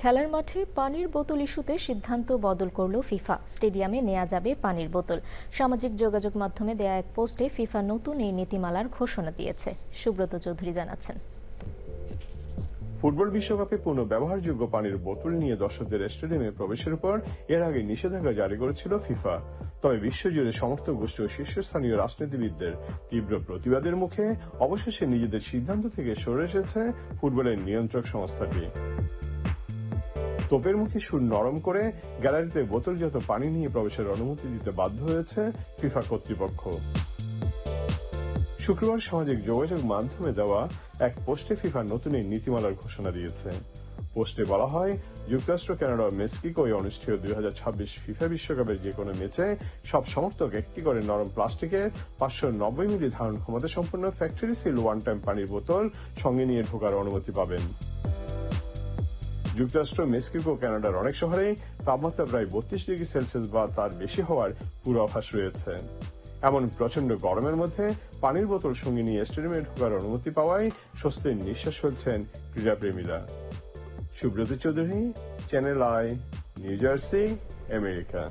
খেলার মাঠে পানির বোতল ইস্যুতে সিদ্ধান্ত বদল করল ফিফা। স্টেডিয়ামে নেওয়া যাবে পানির বোতল। সামাজিক যোগাযোগ মাধ্যমে দেয়া এক পোস্টে ফিফা নতুন এই নীতিমালার ঘোষণা দিয়েছে। সুব্রত চৌধুরী জানাচ্ছেন। ফুটবল বিশ্বকাপে পুনঃব্যবহারযোগ্য পানির বোতল নিয়ে দর্শকদের স্টেডিয়ামে প্রবেশের উপর এর আগে নিষেধাজ্ঞা জারি করেছিল ফিফা। তবে বিশ্বজুড়ে সমর্থক গোষ্ঠী ও শীর্ষস্থানীয় রাজনীতিবিদদের তীব্র প্রতিবাদের মুখে অবশেষে নিজেদের সিদ্ধান্ত থেকে সরে এসেছে ফুটবলের নিয়ন্ত্রক সংস্থাটি। তোপের মুখে সুর নরম করে গ্যালারিতে বোতলজাত পানি নিয়ে প্রবেশের অনুমতি দিতে বাধ্য হয়েছে ফিফা কর্তৃপক্ষ। শুক্রবার সামাজিক যোগাযোগ মাধ্যমে দেওয়া এক পোস্টে ফিফা নতুন এই নীতিমালার ঘোষণা দিয়েছে। পোস্টে বলা হয়, যুক্তরাষ্ট্র, কানাডা ও মেক্সিকোয় অনুষ্ঠেয় 2026 ফিফা বিশ্বকাপের যে কোনো ম্যাচে সব সমর্থক একটি করে নরম প্লাস্টিকের 590 মিলি ধারণ ক্ষমতা সম্পন্ন ফ্যাক্টরি সিল ওয়ান টাইম পানির বোতল সঙ্গে নিয়ে ঢোকার অনুমতি পাবেন। যুক্তরাষ্ট্র, মেক্সিকো ও কানাডার অনেক শহরে তাপমাত্রা প্রায় 32 ডিগ্রি সেলসিয়াস বা তার বেশি হওয়ার পূর্বাভাস রয়েছে। এমন প্রচন্ড গরমের মধ্যে পানির বোতল সঙ্গে নিয়ে স্টেডিয়ামে ঢোকার অনুমতি পাওয়ায় স্বস্তির নিঃশ্বাস ফেলছেন ক্রীড়াপ্রেমীরা। Subrata Chowdhury, channel I, New Jersey, America.